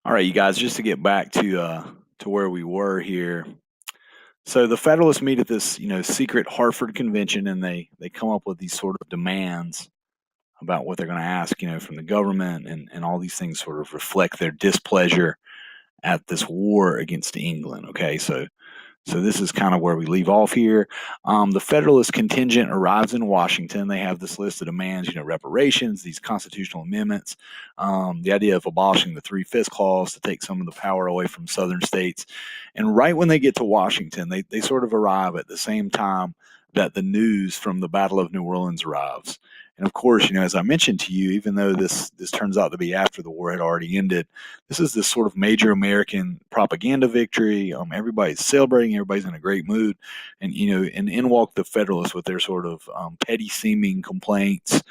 All right, you guys, just to get back to where we were here. So the Federalists meet at this, secret Hartford convention, and they come up with these sort of demands about what they're going to ask, from the government, and all these things sort of reflect their displeasure at this war against England. Okay, so this is kind of where we leave off here. The Federalist contingent arrives in Washington. They have this list of demands, reparations, these constitutional amendments, the idea of abolishing the Three-Fifths Clause to take some of the power away from Southern states. And right when they get to Washington, they sort of arrive at the same time that the news from the Battle of New Orleans arrives. And of course, as I mentioned to you, even though this turns out to be after the war had already ended, this is this sort of major American propaganda victory. Everybody's celebrating, everybody's in a great mood, and and in walk the Federalists with their sort of petty seeming complaints.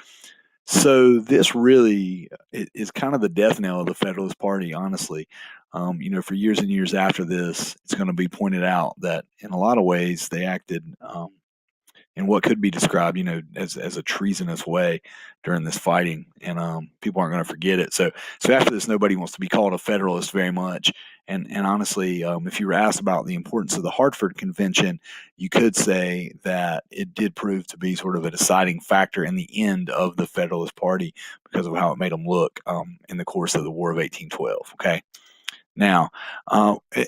So this really is kind of the death knell of the Federalist Party, honestly. For years and years after this, it's going to be pointed out that in a lot of ways they acted in what could be described, as a treasonous way during this fighting, and people aren't going to forget it. So after this, nobody wants to be called a Federalist very much. And honestly, if you were asked about the importance of the Hartford Convention, you could say that it did prove to be sort of a deciding factor in the end of the Federalist Party because of how it made them look in the course of the War of 1812. Okay. Now,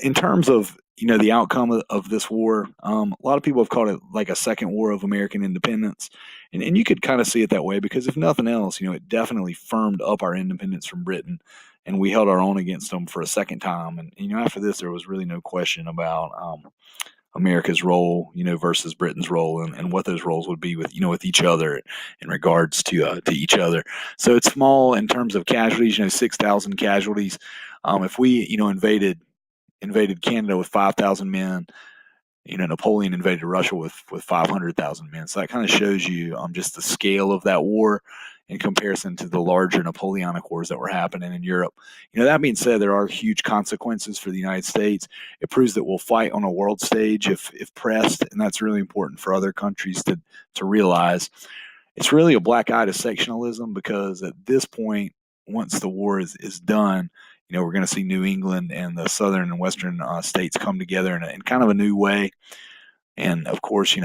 in terms of the outcome of this war, a lot of people have called it like a second war of American independence, and you could kind of see it that way because if nothing else, it definitely firmed up our independence from Britain, and we held our own against them for a second time. And after this, there was really no question about America's role, versus Britain's role, and what those roles would be with each other in regards to each other. So it's small in terms of casualties, 6,000 casualties. If we, invaded Canada with 5,000 men, Napoleon invaded Russia with 500,000 men. So that kind of shows you just the scale of that war in comparison to the larger Napoleonic wars that were happening in Europe. That being said, there are huge consequences for the United States. It proves that we'll fight on a world stage if pressed, and that's really important for other countries to realize. It's really a black eye to sectionalism because at this point, once the war is done, we're going to see New England and the southern and western states come together in kind of a new way. And of course,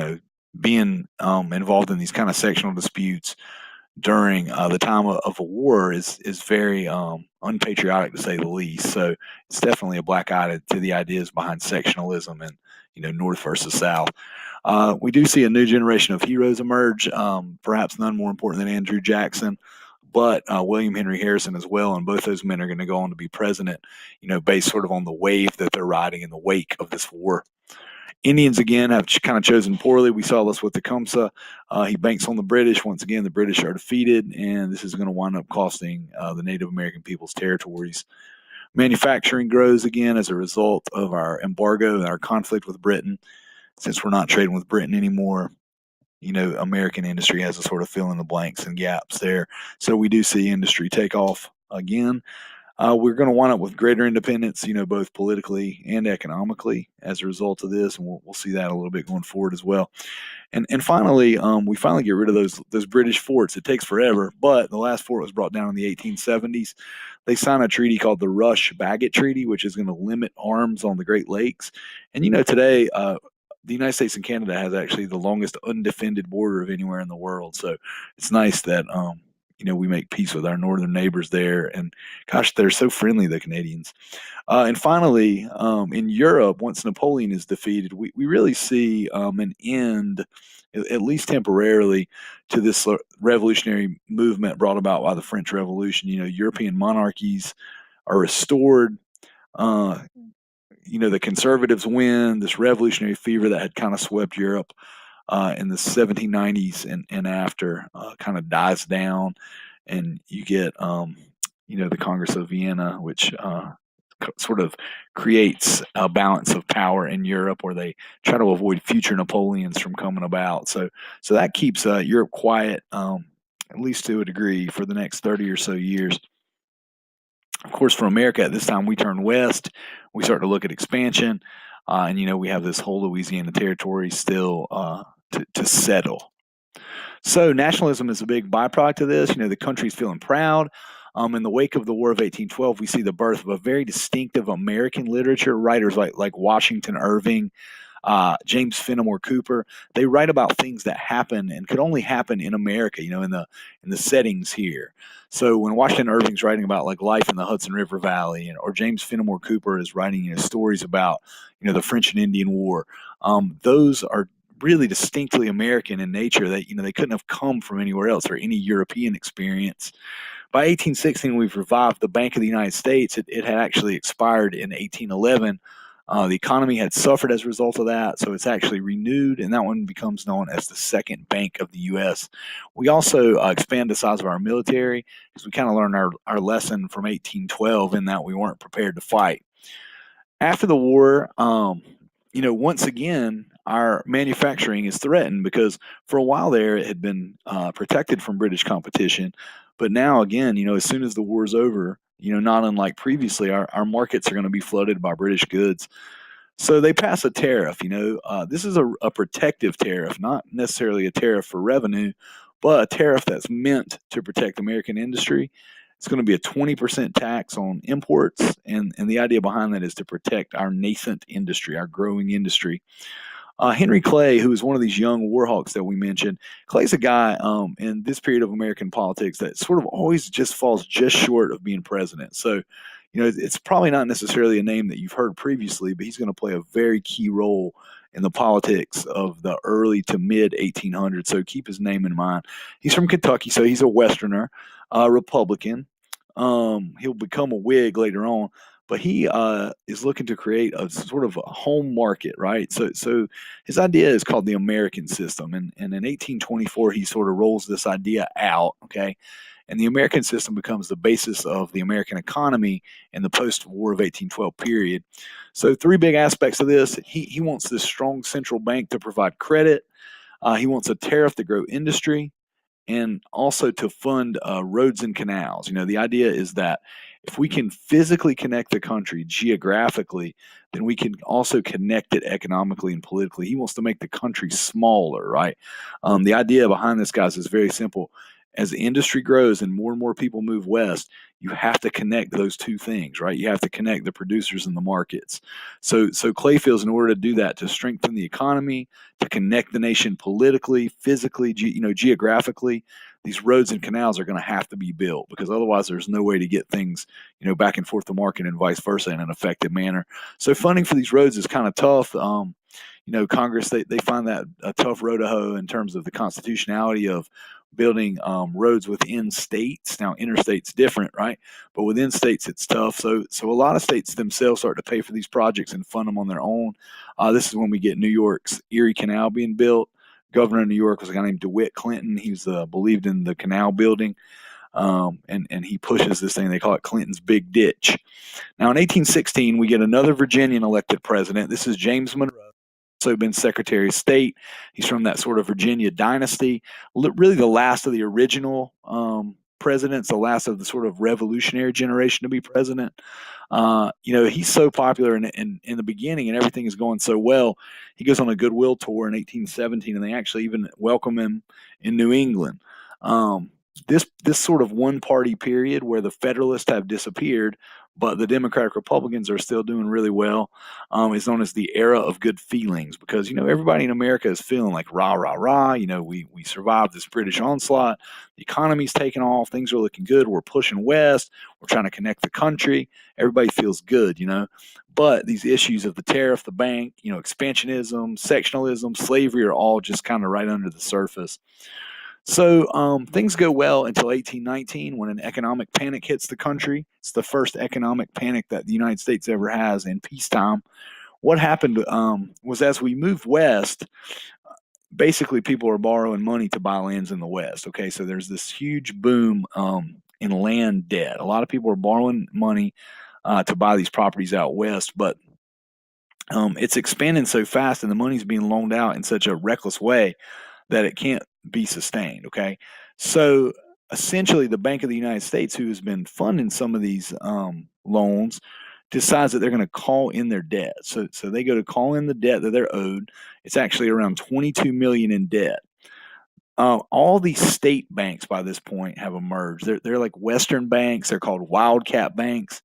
being involved in these kind of sectional disputes during the time of a war is very unpatriotic, to say the least. So it's definitely a black eye to the ideas behind sectionalism and North versus South. We do see a new generation of heroes emerge, perhaps none more important than Andrew Jackson, but William Henry Harrison as well. And both those men are going to go on to be president, based sort of on the wave that they're riding in the wake of this war. Indians, again, have kind of chosen poorly. We saw this with Tecumseh. He banks on the British. Once again, the British are defeated, and this is going to wind up costing the Native American people's territories. Manufacturing grows again as a result of our embargo and our conflict with Britain. Since we're not trading with Britain anymore, American industry has to sort of fill in the blanks and gaps there. So we do see industry take off again. We're going to wind up with greater independence, both politically and economically as a result of this, and we'll see that a little bit going forward as well. And finally, we finally get rid of those British forts. It takes forever, but the last fort was brought down in the 1870s. They signed a treaty called the Rush-Bagot Treaty, which is going to limit arms on the Great Lakes. And today, the United States and Canada has actually the longest undefended border of anywhere in the world. So it's nice that we make peace with our northern neighbors there. And gosh, they're so friendly, the Canadians. And finally, in Europe, once Napoleon is defeated, we really see an end, at least temporarily, to this revolutionary movement brought about by the French Revolution. European monarchies are restored. The conservatives win. This revolutionary fever that had kind of swept Europe in the 1790s and after kind of dies down, and you get the Congress of Vienna, which sort of creates a balance of power in Europe where they try to avoid future Napoleons from coming about. So that keeps Europe quiet, at least to a degree, for the next 30 or so years. Of course, for America at this time, we turn west. We start to look at expansion, and we have this whole Louisiana territory still to settle. So nationalism is a big byproduct of this. The country's feeling proud. In the wake of the War of 1812, we see the birth of a very distinctive American literature. Writers like Washington Irving, James Fenimore Cooper, they write about things that happen and could only happen in America, in the settings here. So when Washington Irving's writing about like life in the Hudson River Valley, or James Fenimore Cooper is writing stories about the French and Indian War, those are really distinctly American in nature. That they couldn't have come from anywhere else or any European experience. By 1816, we've revived the Bank of the United States. It had actually expired in 1811. The economy had suffered as a result of that, so it's actually renewed, and that one becomes known as the Second Bank of the U.S. We also expand the size of our military because we kind of learned our lesson from 1812 in that we weren't prepared to fight. After the war, once again, our manufacturing is threatened because for a while there it had been protected from British competition. But now, again, as soon as the war's over, not unlike previously, our markets are going to be flooded by British goods. So they pass a tariff. This is a protective tariff, not necessarily a tariff for revenue, but a tariff that's meant to protect American industry. It's going to be a 20% tax on imports, and the idea behind that is to protect our nascent industry, our growing industry. Henry Clay, who is one of these young war hawks that we mentioned, Clay's a guy in this period of American politics that sort of always just falls just short of being president. So, it's probably not necessarily a name that you've heard previously, but he's going to play a very key role in the politics of the early to mid 1800s. So keep his name in mind. He's from Kentucky, so he's a Westerner, Republican. He'll become a Whig later on, but he is looking to create a sort of a home market, right? So his idea is called the American system, and in 1824 he sort of rolls this idea out, okay? And the American system becomes the basis of the American economy in the post-war of 1812 period. So three big aspects of this. He wants this strong central bank to provide credit. He wants a tariff to grow industry, and also to fund roads and canals. The idea is that if we can physically connect the country geographically, then we can also connect it economically and politically. He wants to make the country smaller, right? The idea behind this, guys, is very simple. As the industry grows and more people move west, you have to connect those two things, right? You have to connect the producers and the markets. So Clay feels in order to do that, to strengthen the economy, to connect the nation politically, physically, geographically, these roads and canals are going to have to be built because otherwise there's no way to get things, back and forth to market and vice versa in an effective manner. So funding for these roads is kind of tough. Congress, they find that a tough road to hoe in terms of the constitutionality of building roads within states. Now, interstate's different, right? But within states, it's tough. So a lot of states themselves start to pay for these projects and fund them on their own. This is when we get New York's Erie Canal being built. Governor of New York was a guy named DeWitt Clinton. He was believed in the canal building. And he pushes this thing. They call it Clinton's Big Ditch. Now, in 1816, we get another Virginian elected president. This is James Monroe. Also been Secretary of State. He's from that sort of Virginia dynasty, really the last of the original presidents, the last of the sort of revolutionary generation to be president. He's so popular in the beginning and everything is going so well. He goes on a goodwill tour in 1817 and they actually even welcome him in New England. This sort of one-party period where the Federalists have disappeared, but the Democratic Republicans are still doing really well, is known as the era of good feelings because, everybody in America is feeling like rah, rah, rah. We survived this British onslaught. The economy's taking off. Things are looking good. We're pushing west. We're trying to connect the country. Everybody feels good, But these issues of the tariff, the bank, expansionism, sectionalism, slavery are all just kind of right under the surface. So things go well until 1819 when an economic panic hits the country. It's the first economic panic that the United States ever has in peacetime. What happened was as we moved west, basically people are borrowing money to buy lands in the West. Okay, so there's this huge boom in land debt. A lot of people are borrowing money to buy these properties out west, but it's expanding so fast and the money's being loaned out in such a reckless way that it can't be sustained, okay? So essentially the Bank of the United States, who has been funding some of these loans, decides that they're going to call in their debt. So they go to call in the debt that they're owed. It's actually around $22 million in debt. all these state banks by this point have emerged. They're like Western banks. They're called wildcat banks.